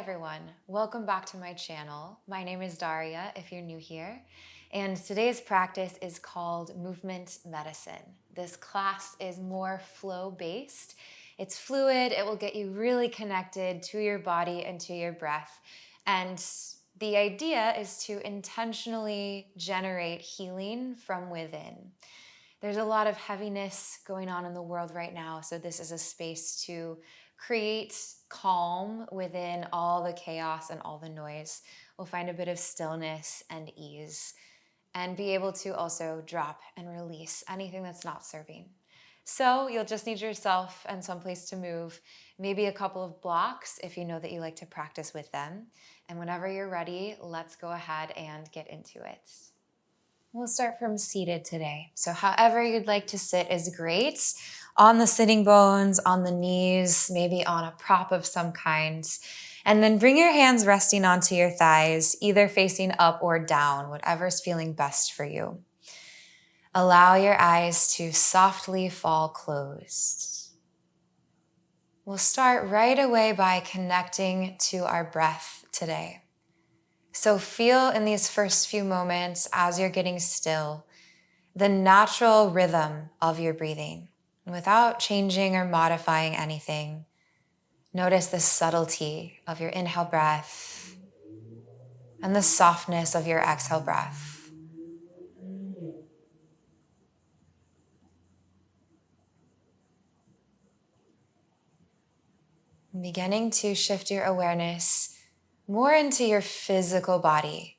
everyone, welcome back to my channel. My name is Daria if you're new here, and today's practice is called movement medicine. This class is more flow-based. It's fluid, it will get you really connected to your body and to your breath, and the idea is to intentionally generate healing from within. There's a lot of heaviness going on in the world right now, so this is a space to create calm within all the chaos and all the noise. We'll find a bit of stillness and ease, and be able to also drop and release anything that's not serving. So you'll just need yourself and someplace to move, maybe a couple of blocks if you know that you like to practice with them. And whenever you're ready, let's go ahead and get into it. We'll start from seated today. So however you'd like to sit is great. On the sitting bones, on the knees, maybe on a prop of some kind. And then bring your hands resting onto your thighs, either facing up or down, whatever's feeling best for you. Allow your eyes to softly fall closed. We'll start right away by connecting to our breath today. So feel in these first few moments as you're getting still, the natural rhythm of your breathing without changing or modifying anything. Notice the subtlety of your inhale breath and the softness of your exhale breath. Beginning to shift your awareness more into your physical body,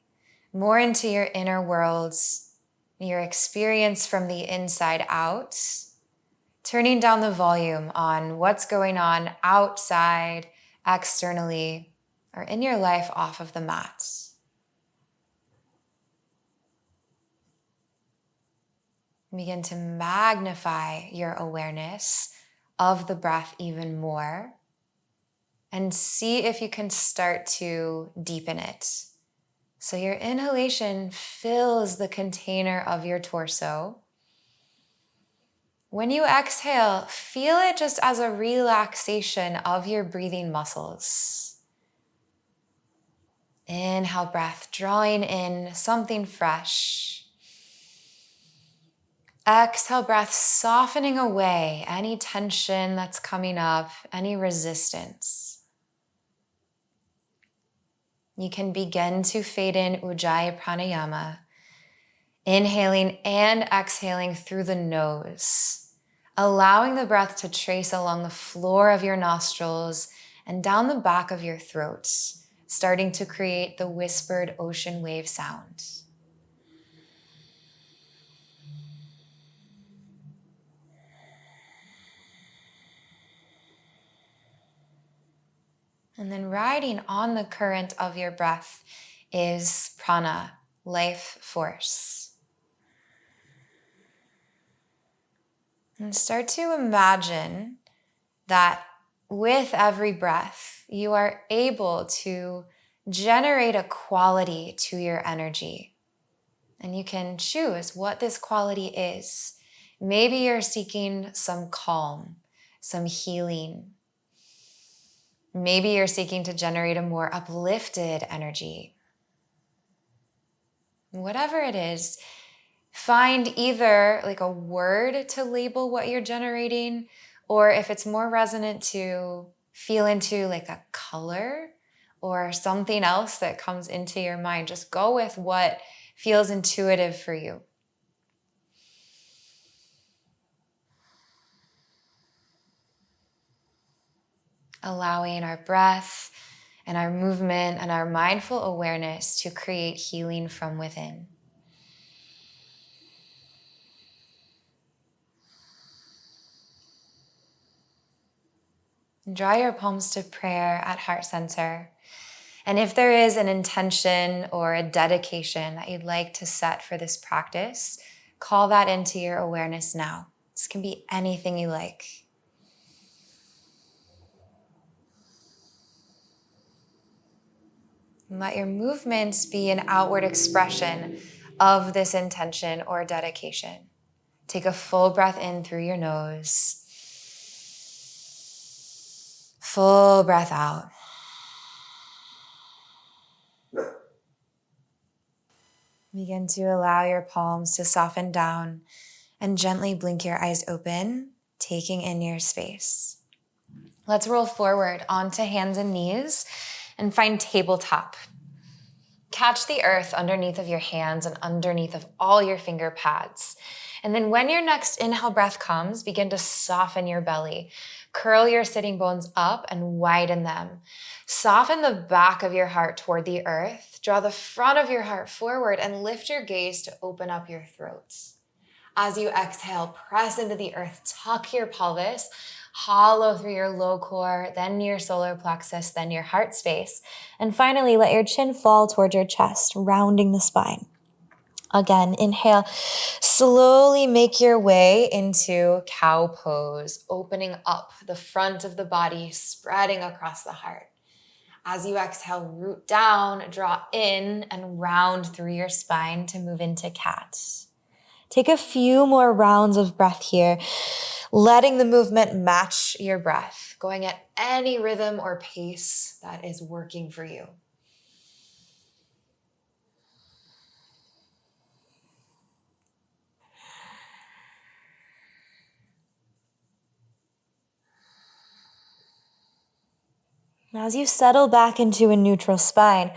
more into your inner worlds, your experience from the inside out, turning down the volume on what's going on outside, externally, or in your life off of the mat. Begin to magnify your awareness of the breath even more, and see if you can start to deepen it. So your inhalation fills the container of your torso. When you exhale, feel it just as a relaxation of your breathing muscles. Inhale breath, drawing in something fresh. Exhale breath, softening away any tension that's coming up, any resistance. You can begin to fade in Ujjayi Pranayama, inhaling and exhaling through the nose, allowing the breath to trace along the floor of your nostrils and down the back of your throat, starting to create the whispered ocean wave sound. And then riding on the current of your breath is prana, life force. And start to imagine that with every breath, you are able to generate a quality to your energy. And you can choose what this quality is. Maybe you're seeking some calm, some healing. Maybe you're seeking to generate a more uplifted energy. Whatever it is, find either like a word to label what you're generating, or if it's more resonant to feel into like a color or something else that comes into your mind, just go with what feels intuitive for you. Allowing our breath and our movement and our mindful awareness to create healing from within. Draw your palms to prayer at heart center. And if there is an intention or a dedication that you'd like to set for this practice, call that into your awareness now. This can be anything you like. And let your movements be an outward expression of this intention or dedication. Take a full breath in through your nose. Full breath out. Begin to allow your palms to soften down and gently blink your eyes open, taking in your space. Let's roll forward onto hands and knees and find tabletop. Catch the earth underneath of your hands and underneath of all your finger pads. And then when your next inhale breath comes, begin to soften your belly. Curl your sitting bones up and widen them. Soften the back of your heart toward the earth. Draw the front of your heart forward and lift your gaze to open up your throat. As you exhale, press into the earth, tuck your pelvis, hollow through your low core, then your solar plexus, then your heart space. And finally, let your chin fall toward your chest, rounding the spine. Again, inhale, slowly make your way into cow pose, opening up the front of the body, spreading across the heart. As you exhale, root down, draw in, and round through your spine to move into cat. Take a few more rounds of breath here, letting the movement match your breath, going at any rhythm or pace that is working for you. Now, as you settle back into a neutral spine,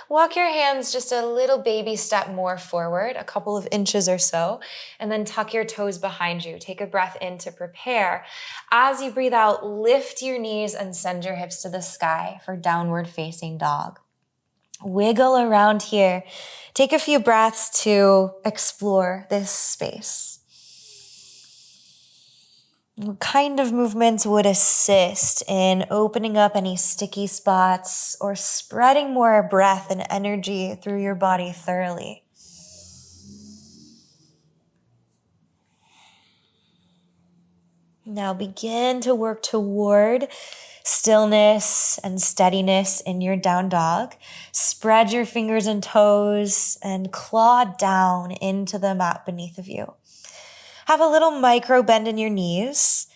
walk your hands just a little baby step more forward, a couple of inches or so, and then tuck your toes behind you. Take a breath in to prepare. As you breathe out, lift your knees and send your hips to the sky for downward facing dog. Wiggle around here. Take a few breaths to explore this space. What kind of movements would assist in opening up any sticky spots or spreading more breath and energy through your body thoroughly? Now begin to work toward stillness and steadiness in your down dog. Spread your fingers and toes and claw down into the mat beneath of you. Have a little micro bend in your knees.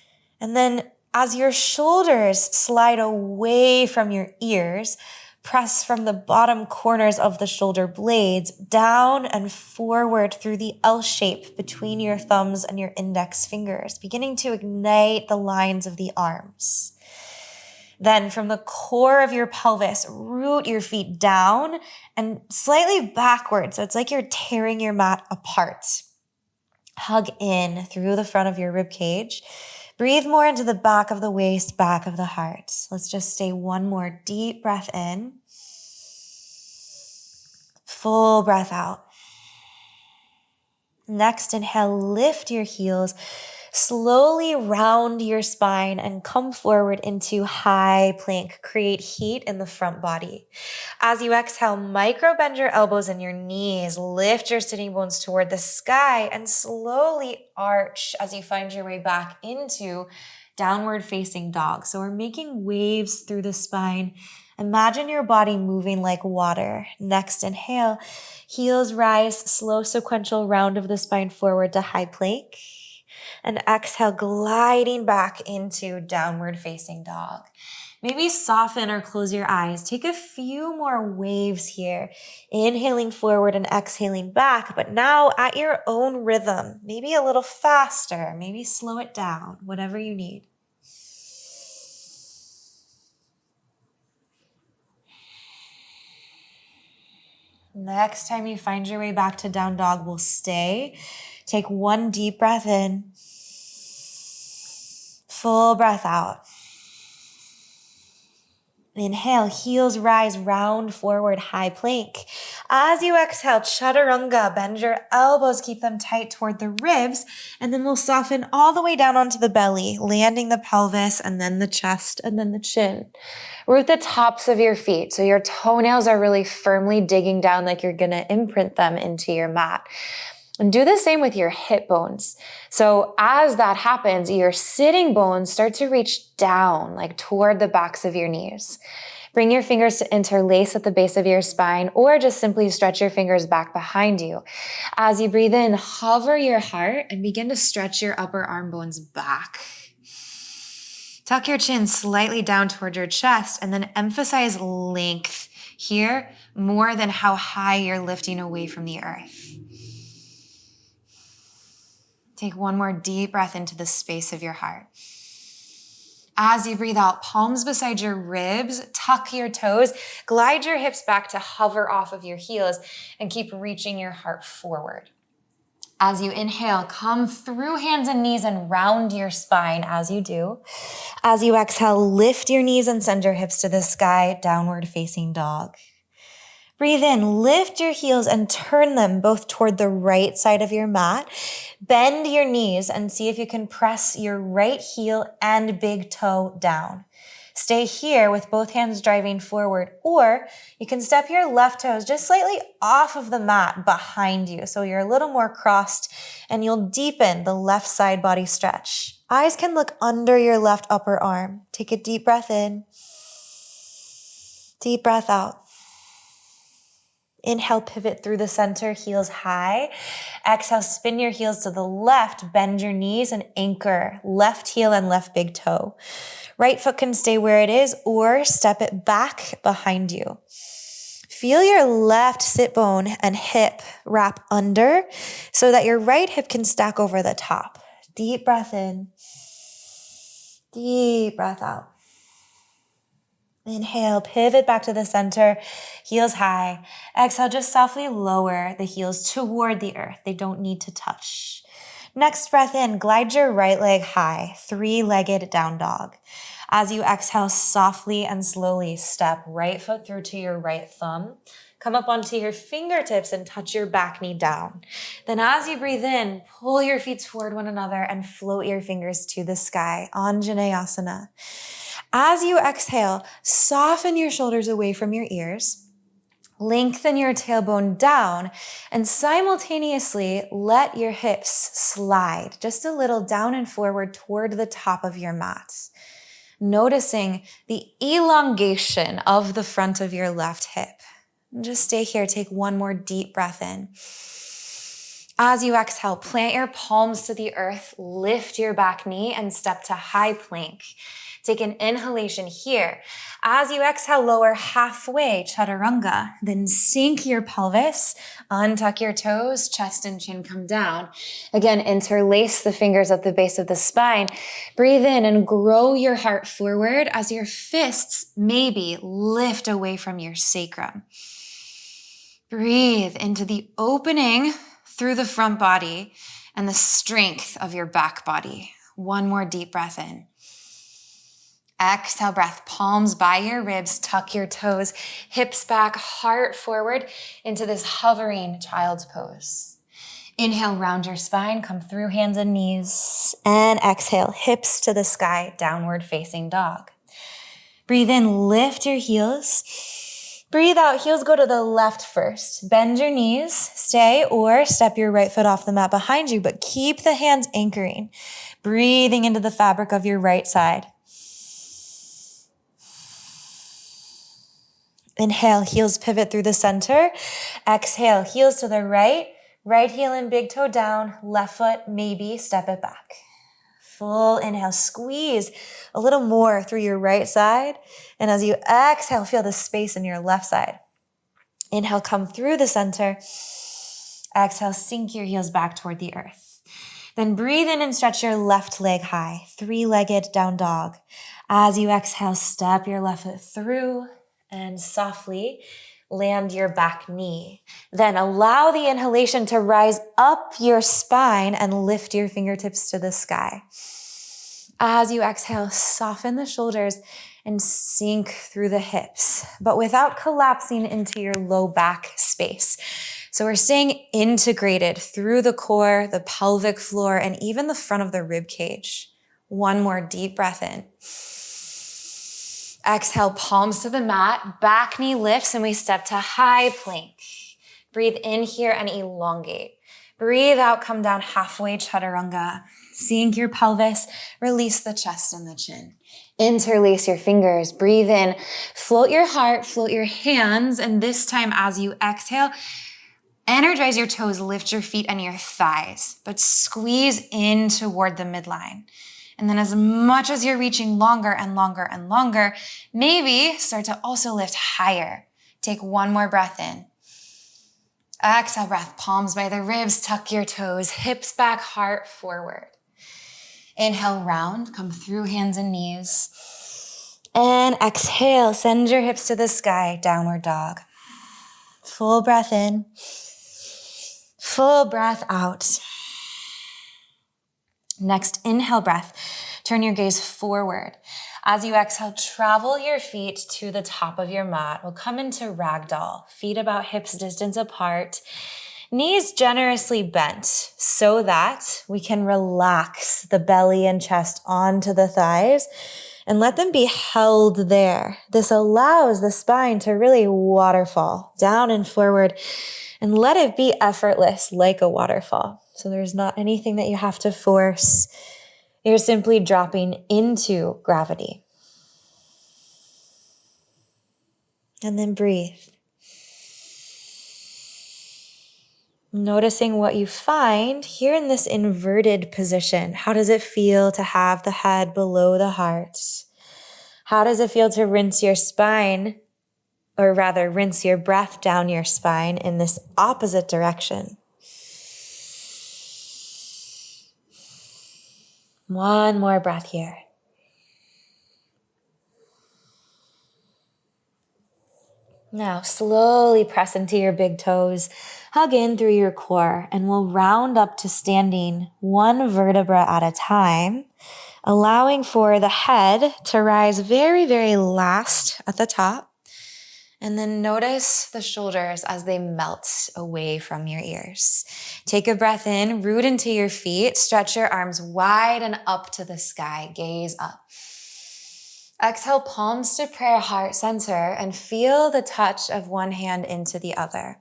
And then as your shoulders slide away from your ears, press from the bottom corners of the shoulder blades down and forward through the L shape between your thumbs and your index fingers, beginning to ignite the lines of the arms. Then from the core of your pelvis, root your feet down and slightly backwards. So it's like you're tearing your mat apart. Hug in through the front of your rib cage. Breathe more into the back of the waist, back of the heart. Let's just stay one more deep breath in. Full breath out. Next, inhale, lift your heels. Slowly round your spine and come forward into high plank. Create heat in the front body. As you exhale, micro bend your elbows and your knees. Lift your sitting bones toward the sky and slowly arch as you find your way back into downward facing dog. So we're making waves through the spine. Imagine your body moving like water. Next, inhale, heels rise, slow sequential round of the spine forward to high plank. And exhale, gliding back into downward facing dog. Maybe soften or close your eyes. Take a few more waves here. Inhaling forward and exhaling back, but now at your own rhythm. Maybe a little faster, maybe slow it down, whatever you need. Next time you find your way back to down dog, we'll stay. Take one deep breath in. Full breath out. Inhale, heels rise, round forward, high plank. As you exhale, chaturanga, bend your elbows, keep them tight toward the ribs, and then we'll soften all the way down onto the belly, landing the pelvis, and then the chest, and then the chin. Root the tops of your feet, so your toenails are really firmly digging down like you're gonna imprint them into your mat. And do the same with your hip bones. So as that happens, your sitting bones start to reach down, like toward the backs of your knees. Bring your fingers to interlace at the base of your spine, or just simply stretch your fingers back behind you. As you breathe in, hover your heart and begin to stretch your upper arm bones back. Tuck your chin slightly down toward your chest and then emphasize length here more than how high you're lifting away from the earth. Take one more deep breath into the space of your heart. As you breathe out, palms beside your ribs, tuck your toes, glide your hips back to hover off of your heels, and keep reaching your heart forward. As you inhale, come through hands and knees and round your spine as you do. As you exhale, lift your knees and send your hips to the sky, downward facing dog. Breathe in, lift your heels and turn them both toward the right side of your mat. Bend your knees and see if you can press your right heel and big toe down. Stay here with both hands driving forward, or you can step your left toes just slightly off of the mat behind you so you're a little more crossed and you'll deepen the left side body stretch. Eyes can look under your left upper arm. Take a deep breath in. Deep breath out. Inhale, pivot through the center, heels high. Exhale, spin your heels to the left, bend your knees and anchor left heel and left big toe. Right foot can stay where it is or step it back behind you. Feel your left sit bone and hip wrap under so that your right hip can stack over the top. Deep breath in. Deep breath out. Inhale, pivot back to the center, heels high. Exhale, just softly lower the heels toward the earth. They don't need to touch. Next breath in, glide your right leg high, three-legged down dog. As you exhale, softly and slowly step right foot through to your right thumb. Come up onto your fingertips and touch your back knee down. Then as you breathe in, pull your feet toward one another and float your fingers to the sky, Anjaneyasana. As you exhale, soften your shoulders away from your ears, lengthen your tailbone down, and simultaneously let your hips slide just a little down and forward toward the top of your mat. Noticing the elongation of the front of your left hip. Just stay here, take one more deep breath in. As you exhale, plant your palms to the earth, lift your back knee, and step to high plank. Take an inhalation here. As you exhale, lower halfway, chaturanga. Then sink your pelvis, untuck your toes, chest and chin come down. Again, interlace the fingers at the base of the spine. Breathe in and grow your heart forward as your fists maybe lift away from your sacrum. Breathe into the opening through the front body and the strength of your back body. One more deep breath in. Exhale, breath, palms by your ribs, tuck your toes, hips back, heart forward into this hovering child's pose. Inhale, round your spine, come through hands and knees, and exhale, hips to the sky, downward facing dog. Breathe in, lift your heels. Breathe out, heels go to the left first. Bend your knees, stay, or step your right foot off the mat behind you, but keep the hands anchoring. Breathing into the fabric of your right side. Inhale, heels pivot through the center. Exhale, heels to the right. Right heel and big toe down. Left foot, maybe step it back. Full inhale, squeeze a little more through your right side. And as you exhale, feel the space in your left side. Inhale, come through the center. Exhale, sink your heels back toward the earth. Then breathe in and stretch your left leg high, three-legged down dog. As you exhale, step your left foot through and softly land your back knee. Then allow the inhalation to rise up your spine and lift your fingertips to the sky. As you exhale, soften the shoulders and sink through the hips, but without collapsing into your low back space. So we're staying integrated through the core, the pelvic floor, and even the front of the rib cage. One more deep breath in. Exhale, palms to the mat, back knee lifts, and we step to high plank. Breathe in here and elongate. Breathe out, come down halfway, chaturanga. Sink your pelvis, release the chest and the chin. Interlace your fingers, breathe in, float your heart, float your hands, and this time as you exhale, energize your toes, lift your feet and your thighs, but squeeze in toward the midline. And then as much as you're reaching longer and longer and longer, maybe start to also lift higher. Take one more breath in. Exhale, breath, palms by the ribs, tuck your toes, hips back, heart forward. Inhale, round, come through hands and knees. And exhale, send your hips to the sky, downward dog. Full breath in, full breath out. Next, inhale breath, turn your gaze forward. As you exhale, travel your feet to the top of your mat. We'll come into ragdoll, feet about hips distance apart, knees generously bent so that we can relax the belly and chest onto the thighs and let them be held there. This allows the spine to really waterfall down and forward and let it be effortless like a waterfall. So there's not anything that you have to force. You're simply dropping into gravity. And then breathe. Noticing what you find here in this inverted position. How does it feel to have the head below the heart? How does it feel to rinse your spine, or rather rinse your breath down your spine in this opposite direction? One more breath here. Now slowly press into your big toes, hug in through your core, and we'll round up to standing one vertebra at a time, allowing for the head to rise very, very last at the top. And then notice the shoulders as they melt away from your ears. Take a breath in, root into your feet, stretch your arms wide and up to the sky, gaze up. Exhale, palms to prayer, heart center, and feel the touch of one hand into the other.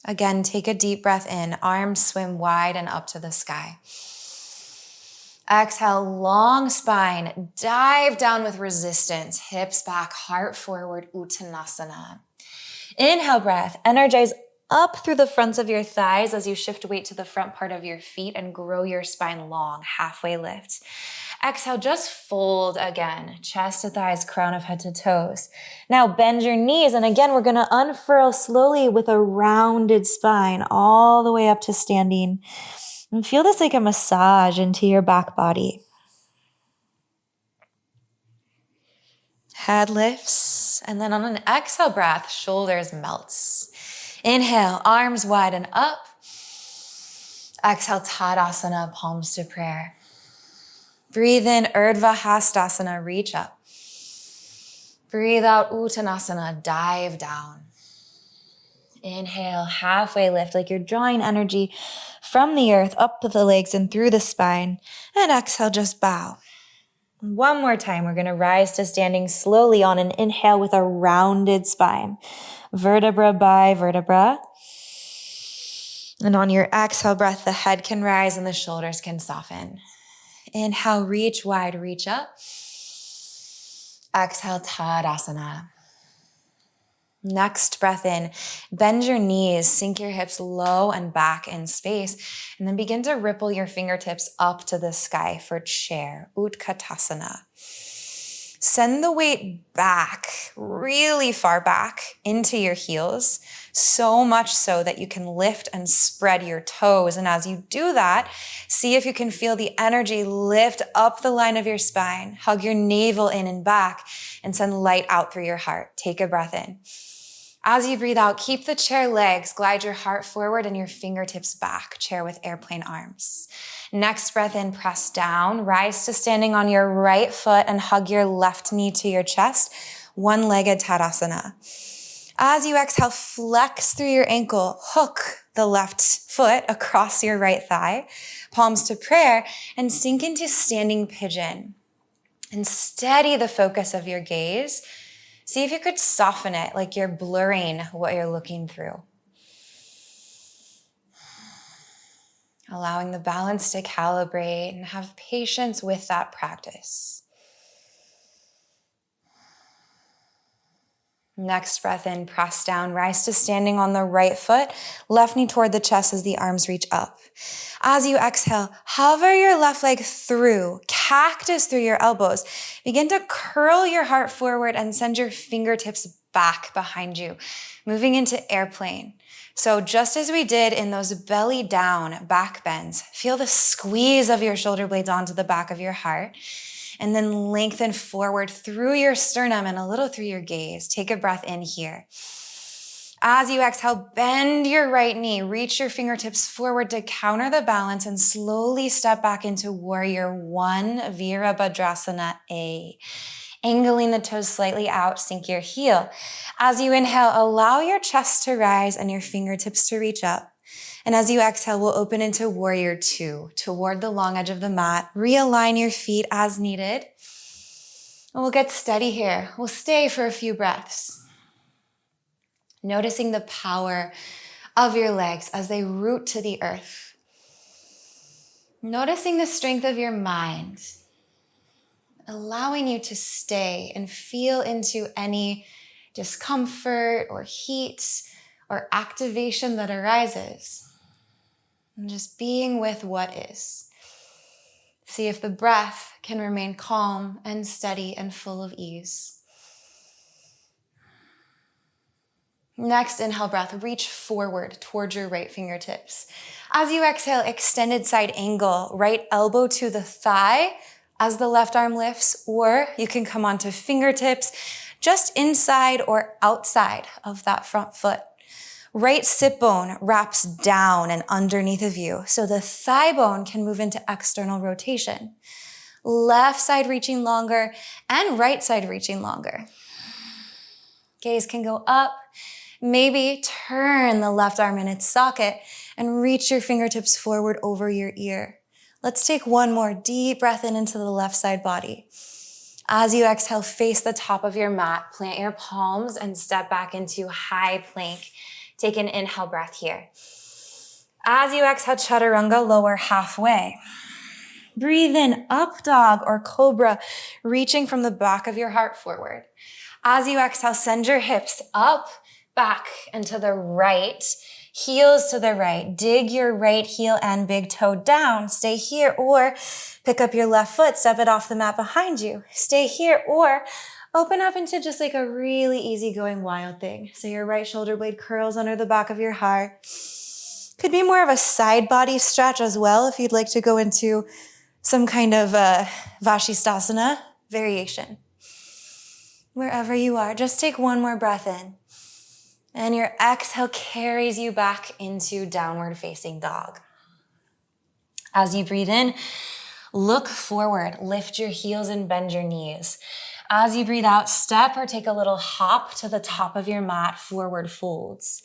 Again, take a deep breath in, arms swim wide and up to the sky. Exhale, long spine, dive down with resistance, hips back, heart forward, Uttanasana. Inhale breath, energize up through the fronts of your thighs as you shift weight to the front part of your feet and grow your spine long, halfway lift. Exhale, just fold again, chest to thighs, crown of head to toes. Now bend your knees, and again, we're gonna unfurl slowly with a rounded spine all the way up to standing. And feel this like a massage into your back body. Head lifts, and then on an exhale breath, shoulders melts. Inhale, arms wide and up. Exhale, Tadasana, palms to prayer. Breathe in, Urdhva Hastasana, reach up. Breathe out, Uttanasana, dive down. Inhale, halfway lift, like you're drawing energy from the earth up the legs and through the spine. And exhale, just bow. One more time, we're going to rise to standing slowly on an inhale with a rounded spine. Vertebra by vertebra. And on your exhale breath, the head can rise and the shoulders can soften. Inhale, reach wide, reach up. Exhale, Tadasana. Next breath in, bend your knees, sink your hips low and back in space, and then begin to ripple your fingertips up to the sky for chair, Utkatasana. Send the weight back, really far back into your heels, so much so that you can lift and spread your toes. And as you do that, see if you can feel the energy lift up the line of your spine, hug your navel in and back, and send light out through your heart. Take a breath in. As you breathe out, keep the chair legs, glide your heart forward and your fingertips back, chair with airplane arms. Next breath in, press down, rise to standing on your right foot and hug your left knee to your chest, one-legged Tadasana. As you exhale, flex through your ankle, hook the left foot across your right thigh, palms to prayer, and sink into standing pigeon. And steady the focus of your gaze. See if you could soften it like you're blurring what you're looking through. Allowing the balance to calibrate and have patience with that practice. Next breath in, press down, rise to standing on the right foot, left knee toward the chest as the arms reach up. As you exhale, hover your left leg through, cactus through your elbows. Begin to curl your heart forward and send your fingertips back behind you, moving into airplane. So just as we did in those belly down back bends, feel the squeeze of your shoulder blades onto the back of your heart. And then lengthen forward through your sternum and a little through your gaze. Take a breath in here. As you exhale, bend your right knee. Reach your fingertips forward to counter the balance and slowly step back into Warrior One, Virabhadrasana A. Angling the toes slightly out, sink your heel. As you inhale, allow your chest to rise and your fingertips to reach up. And as you exhale, we'll open into Warrior Two, toward the long edge of the mat. Realign your feet as needed. And we'll get steady here. We'll stay for a few breaths. Noticing the power of your legs as they root to the earth. Noticing the strength of your mind. Allowing you to stay and feel into any discomfort or heat or activation that arises. And just being with what is. See if the breath can remain calm and steady and full of ease. Next inhale breath, reach forward towards your right fingertips. As you exhale, extended side angle, right elbow to the thigh as the left arm lifts, or you can come onto fingertips just inside or outside of that front foot. Right sit bone wraps down and underneath of you, so the thigh bone can move into external rotation. Left side reaching longer and right side reaching longer. Gaze can go up. Maybe turn the left arm in its socket and reach your fingertips forward over your ear. Let's take one more deep breath in into the left side body. As you exhale, face the top of your mat, plant your palms and step back into high plank. Take an inhale breath here. As you exhale, chaturanga, lower halfway. Breathe in, up dog or cobra, reaching from the back of your heart forward. As you exhale, send your hips up, back, and to the right. Heels to the right. Dig your right heel and big toe down. Stay here, or pick up your left foot, step it off the mat behind you. Stay here, or open up into just like a really easygoing wild thing. So your right shoulder blade curls under the back of your heart. Could be more of a side body stretch as well if you'd like to go into some kind of Vashisthasana variation. Wherever you are, just take one more breath in. And your exhale carries you back into downward facing dog. As you breathe in, look forward, lift your heels and bend your knees. As you breathe out, step or take a little hop to the top of your mat, forward folds.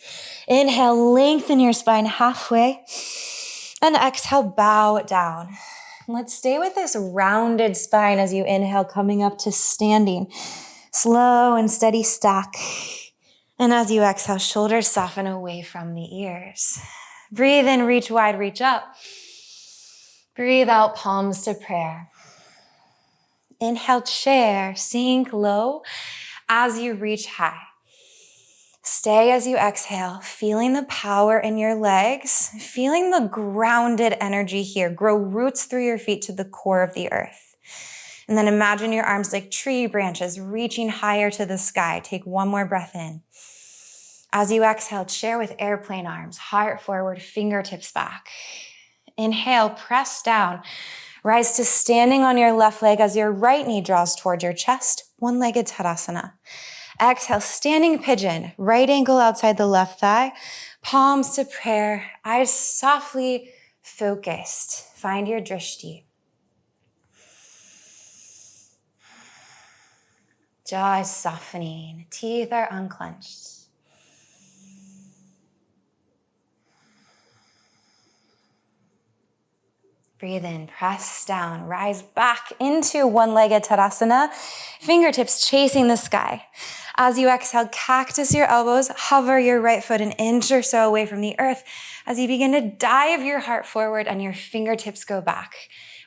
Inhale, lengthen your spine halfway. And exhale, bow it down. Let's stay with this rounded spine as you inhale, coming up to standing. Slow and steady stack. And as you exhale, shoulders soften away from the ears. Breathe in, reach wide, reach up. Breathe out, palms to prayer. Inhale, chair, sink low as you reach high. Stay as you exhale, feeling the power in your legs, feeling the grounded energy here. Grow roots through your feet to the core of the earth. And then imagine your arms like tree branches reaching higher to the sky. Take one more breath in. As you exhale, chair with airplane arms, heart forward, fingertips back. Inhale, press down. Rise to standing on your left leg as your right knee draws toward your chest, one-legged Tadasana. Exhale, standing pigeon, right ankle outside the left thigh, palms to prayer, eyes softly focused. Find your drishti. Jaw is softening, teeth are unclenched. Breathe in, press down, rise back into one-legged Tadasana, fingertips chasing the sky. As you exhale, cactus your elbows, hover your right foot an inch or so away from the earth as you begin to dive your heart forward and your fingertips go back.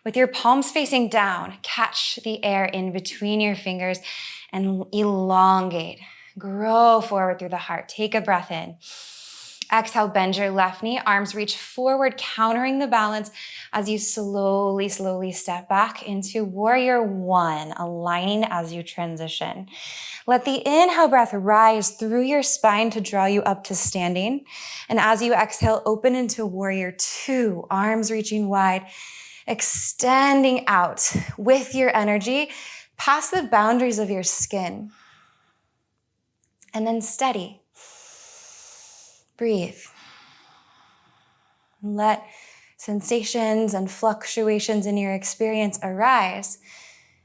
With your palms facing down, catch the air in between your fingers and elongate. Grow forward through the heart. Take a breath in. Exhale, bend your left knee, arms reach forward, countering the balance as you slowly, slowly step back into warrior one, aligning as you transition. Let the inhale breath rise through your spine to draw you up to standing. And as you exhale, open into warrior two, arms reaching wide, extending out with your energy past the boundaries of your skin. And then steady. Breathe. Let sensations and fluctuations in your experience arise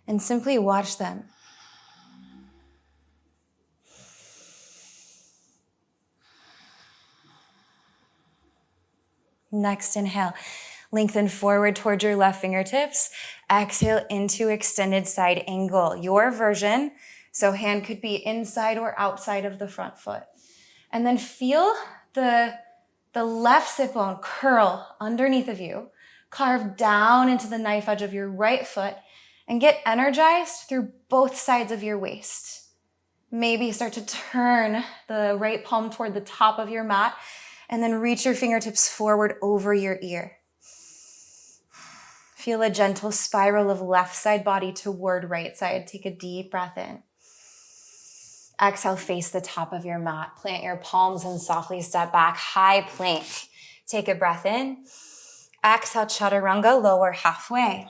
and simply watch them. Next inhale, lengthen forward towards your left fingertips. Exhale into extended side angle, your version. So hand could be inside or outside of the front foot. And then feel the left sit bone curl underneath of you, carve down into the knife edge of your right foot, and get energized through both sides of your waist. Maybe start to turn the right palm toward the top of your mat, and then reach your fingertips forward over your ear. Feel a gentle spiral of left side body toward right side. Take a deep breath in. Exhale, face the top of your mat. Plant your palms and softly step back. High plank. Take a breath in. Exhale, chaturanga, lower halfway.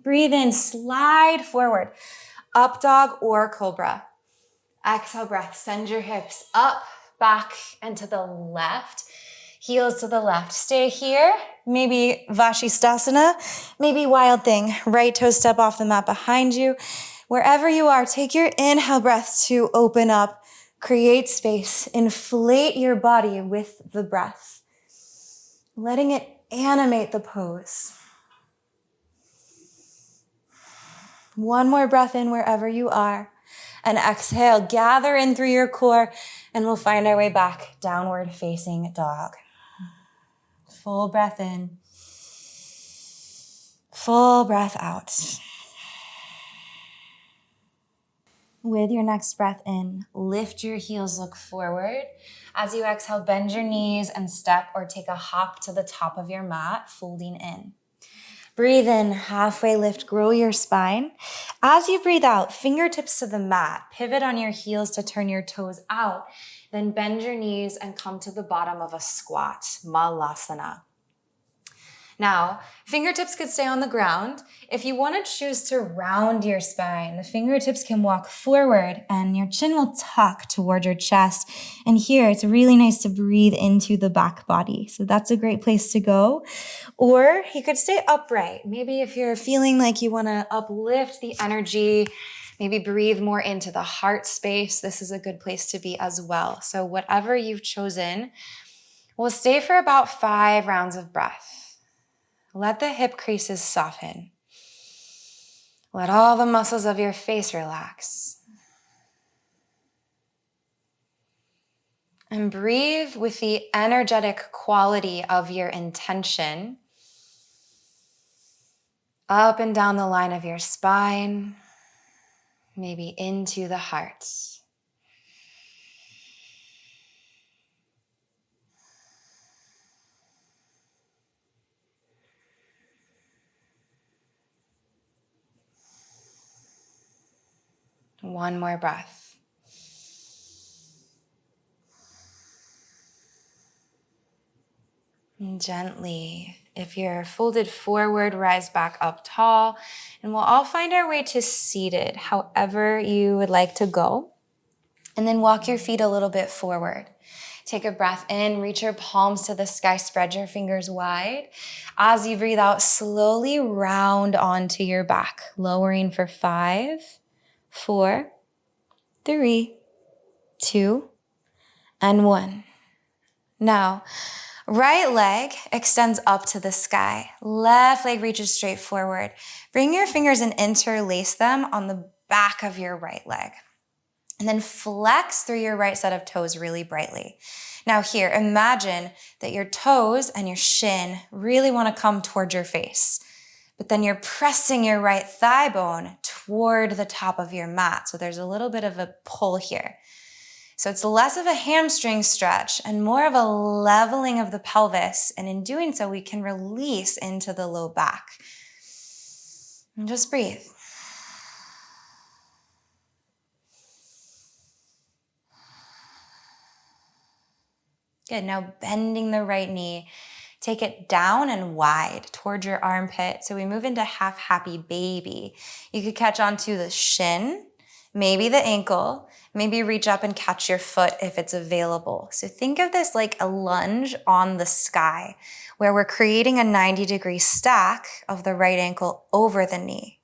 Breathe in, slide forward. Up dog or cobra. Exhale, breath. Send your hips up, back, and to the left. Heels to the left. Stay here. Maybe Vashisthasana. Maybe wild thing. Right toe step off the mat behind you. Wherever you are, take your inhale breath to open up, create space, inflate your body with the breath, letting it animate the pose. One more breath in wherever you are, and exhale, gather in through your core, and we'll find our way back, downward facing dog. Full breath in, full breath out. With your next breath in, lift your heels, look forward. As you exhale, bend your knees and step or take a hop to the top of your mat, folding in. Breathe in, halfway lift, grow your spine. As you breathe out, fingertips to the mat, pivot on your heels to turn your toes out, then bend your knees and come to the bottom of a squat, Malasana. Now, fingertips could stay on the ground. If you want to choose to round your spine, the fingertips can walk forward and your chin will tuck toward your chest. And here, it's really nice to breathe into the back body. So that's a great place to go. Or you could stay upright. Maybe if you're feeling like you want to uplift the energy, maybe breathe more into the heart space, this is a good place to be as well. So whatever you've chosen, we'll stay for about 5 rounds of breath. Let the hip creases soften. Let all the muscles of your face relax. And breathe with the energetic quality of your intention. Up and down the line of your spine, maybe into the heart. One more breath. And gently, if you're folded forward, rise back up tall, and we'll all find our way to seated, however you would like to go. And then walk your feet a little bit forward. Take a breath in, reach your palms to the sky, spread your fingers wide. As you breathe out, slowly round onto your back, lowering for 5, 4, 3, 2, and 1. Now, right leg extends up to the sky. Left leg reaches straight forward. Bring your fingers and interlace them on the back of your right leg. And then flex through your right set of toes really brightly. Now here, imagine that your toes and your shin really want to come towards your face. But then you're pressing your right thigh bone toward the top of your mat. So there's a little bit of a pull here. So it's less of a hamstring stretch and more of a leveling of the pelvis. And in doing so, we can release into the low back. And just breathe. Good. Now bending the right knee. Take it down and wide towards your armpit. So we move into half happy baby. You could catch onto the shin, maybe the ankle, maybe reach up and catch your foot if it's available. So think of this like a lunge on the sky where we're creating a 90-degree stack of the right ankle over the knee.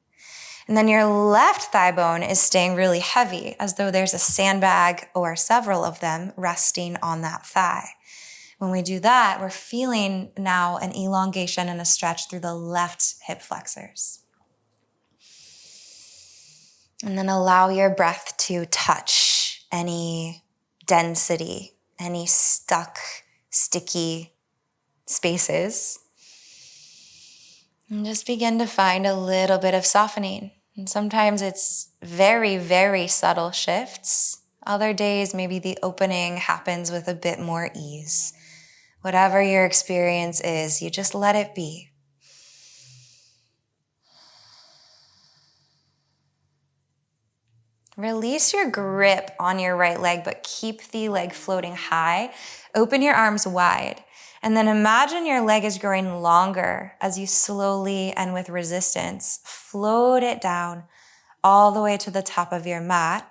And then your left thigh bone is staying really heavy as though there's a sandbag or several of them resting on that thigh. When we do that, we're feeling now an elongation and a stretch through the left hip flexors. And then allow your breath to touch any density, any stuck, sticky spaces. And just begin to find a little bit of softening. And sometimes it's very, very subtle shifts. Other days, maybe the opening happens with a bit more ease. Whatever your experience is, you just let it be. Release your grip on your right leg, but keep the leg floating high. Open your arms wide. And then imagine your leg is growing longer as you slowly and with resistance float it down all the way to the top of your mat.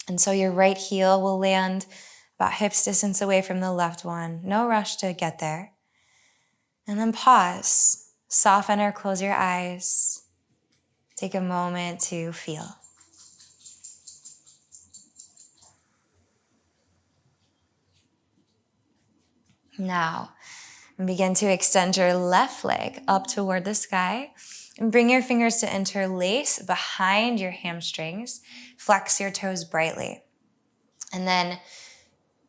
And so your right heel will land about hips distance away from the left one. No rush to get there. And then pause. Soften or close your eyes. Take a moment to feel. Now, begin to extend your left leg up toward the sky and bring your fingers to interlace behind your hamstrings. Flex your toes brightly. And then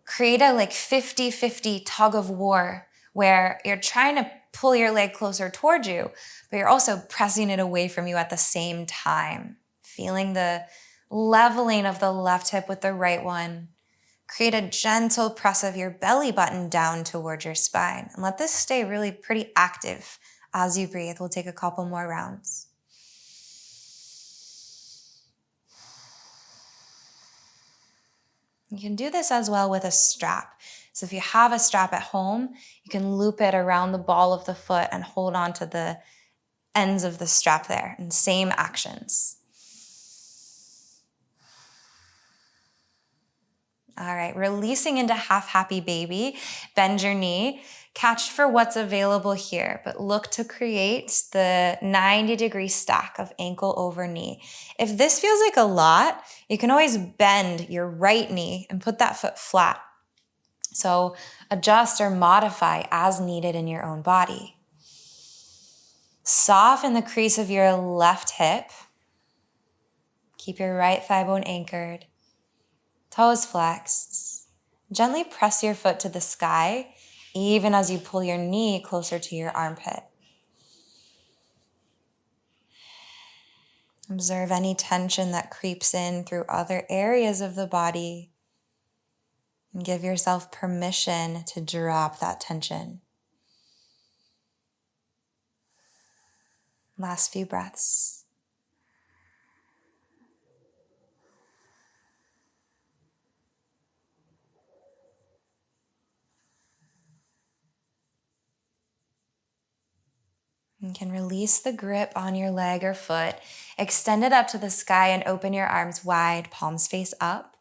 create a 50-50 tug of war where you're trying to pull your leg closer toward you, but you're also pressing it away from you at the same time. Feeling the leveling of the left hip with the right one. Create a gentle press of your belly button down towards your spine. And let this stay really pretty active as you breathe. We'll take a couple more rounds. You can do this as well with a strap. So if you have a strap at home, you can loop it around the ball of the foot and hold on to the ends of the strap there. And same actions. All right, releasing into half happy baby. Bend your knee. Catch for what's available here, but look to create the 90-degree stack of ankle over knee. If this feels like a lot, you can always bend your right knee and put that foot flat. So adjust or modify as needed in your own body. Soften the crease of your left hip. Keep your right thigh bone anchored. Toes flexed. Gently press your foot to the sky, even as you pull your knee closer to your armpit. Observe any tension that creeps in through other areas of the body, and give yourself permission to drop that tension. Last few breaths. You can release the grip on your leg or foot, extend it up to the sky and open your arms wide, palms face up.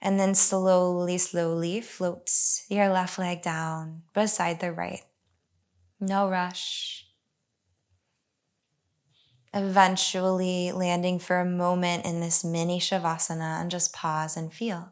And then slowly, slowly float your left leg down beside the right. No rush. Eventually landing for a moment in this mini Savasana and just pause and feel.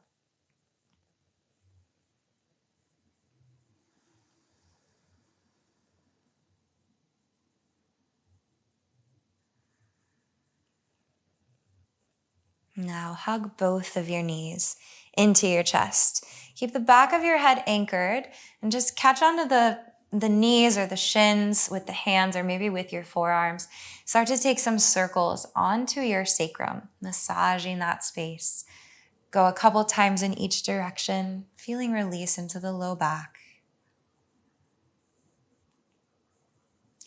Now hug both of your knees into your chest. Keep the back of your head anchored and just catch onto the the knees or the shins with the hands or maybe with your forearms, start to take some circles onto your sacrum, massaging that space. Go a couple times in each direction, feeling release into the low back.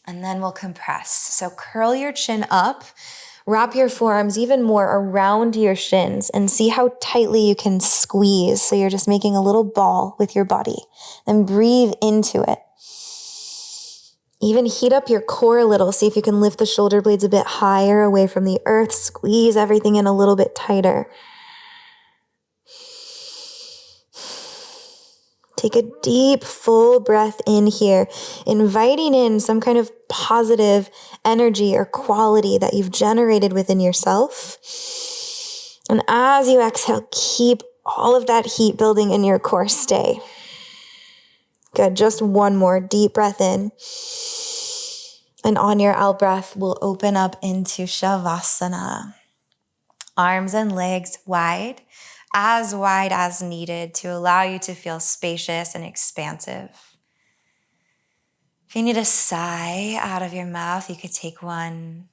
And then we'll compress. So curl your chin up, wrap your forearms even more around your shins and see how tightly you can squeeze. So you're just making a little ball with your body. Then breathe into it. Even heat up your core a little. See if you can lift the shoulder blades a bit higher away from the earth. Squeeze everything in a little bit tighter. Take a deep, full breath in here, inviting in some kind of positive energy or quality that you've generated within yourself. And as you exhale, keep all of that heat building in your core. Stay. Good. Just one more deep breath in. And on your out breath, we'll open up into Savasana. Arms and legs wide as needed to allow you to feel spacious and expansive. If you need a sigh out of your mouth, you could take one.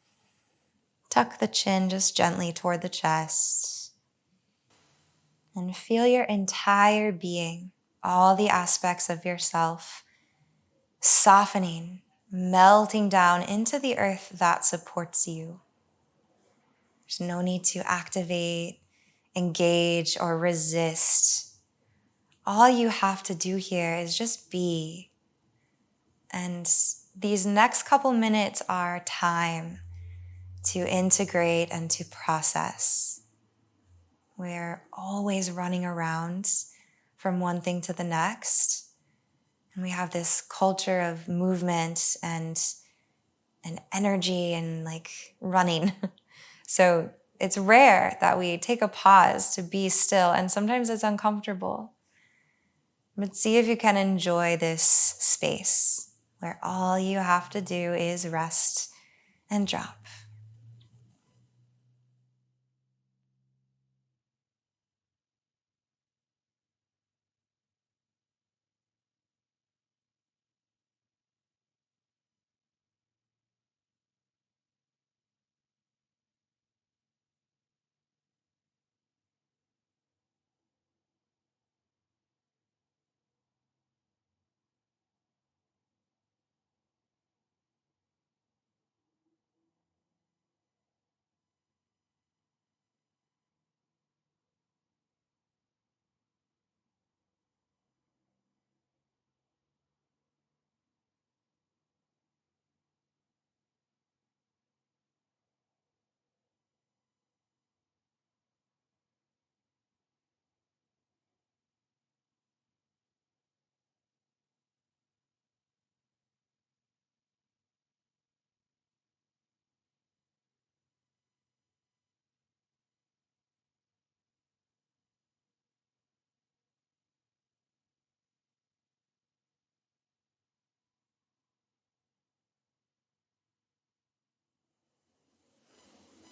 Tuck the chin just gently toward the chest. And feel your entire being, all the aspects of yourself, softening, melting down into the earth that supports you. There's no need to activate, engage, or resist. All you have to do here is just be. And these next couple minutes are time to integrate and to process. We're always running around from one thing to the next. And we have this culture of movement and energy and like running. So it's rare that we take a pause to be still, and sometimes it's uncomfortable. But see if you can enjoy this space where all you have to do is rest and drop.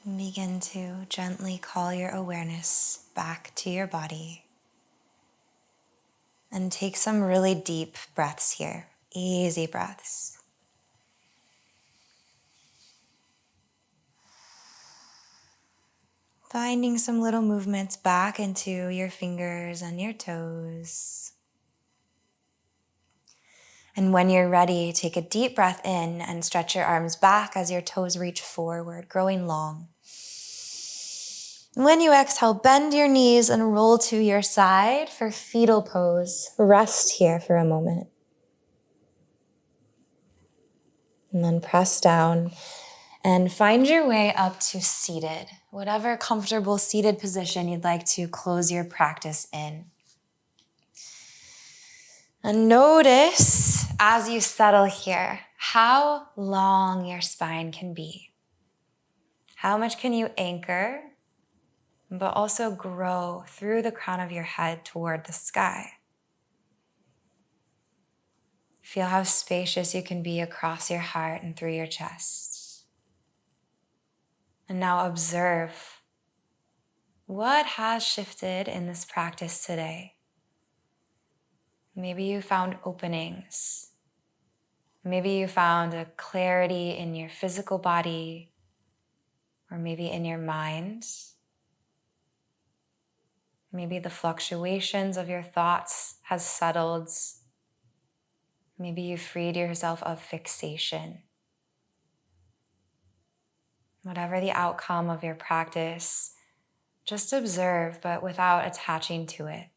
Begin to gently call your awareness back to your body. And take some really deep breaths here, easy breaths. Finding some little movements back into your fingers and your toes. And when you're ready, take a deep breath in and stretch your arms back as your toes reach forward, growing long. When you exhale, bend your knees and roll to your side for fetal pose. Rest here for a moment. And then press down and find your way up to seated, whatever comfortable seated position you'd like to close your practice in. And notice as you settle here, how long your spine can be. How much can you anchor, but also grow through the crown of your head toward the sky. Feel how spacious you can be across your heart and through your chest. And now observe what has shifted in this practice today. Maybe you found openings. Maybe you found a clarity in your physical body, or maybe in your mind. Maybe the fluctuations of your thoughts has settled. Maybe you freed yourself of fixation. Whatever the outcome of your practice, just observe, but without attaching to it.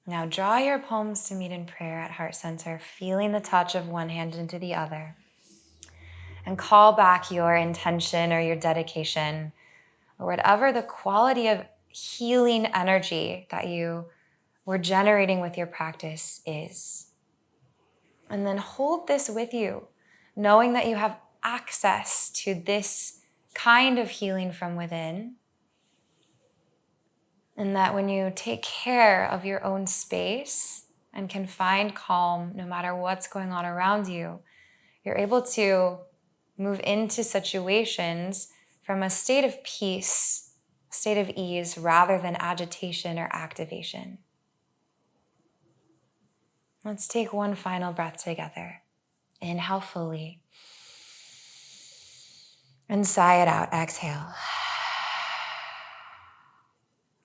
Now draw your palms to meet in prayer at heart center, feeling the touch of one hand into the other. And call back your intention or your dedication, or whatever the quality of healing energy that you were generating with your practice is. And then hold this with you, knowing that you have access to this kind of healing from within. And that when you take care of your own space and can find calm no matter what's going on around you, you're able to move into situations from a state of peace, state of ease, rather than agitation or activation. Let's take one final breath together. Inhale fully. And sigh it out. Exhale.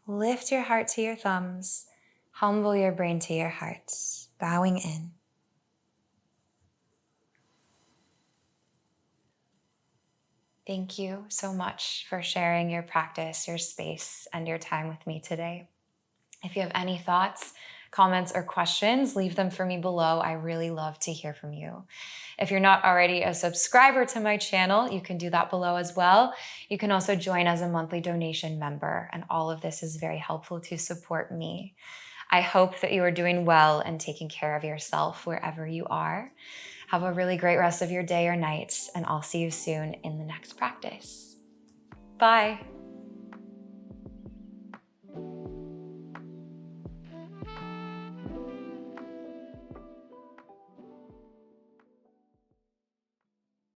Lift your heart to your thumbs. Humble your brain to your heart. Bowing in. Thank you so much for sharing your practice, your space, and your time with me today. If you have any thoughts, comments, or questions, leave them for me below. I really love to hear from you. If you're not already a subscriber to my channel, you can do that below as well. You can also join as a monthly donation member, and all of this is very helpful to support me. I hope that you are doing well and taking care of yourself wherever you are. Have a really great rest of your day or night, and I'll see you soon in the next practice. Bye.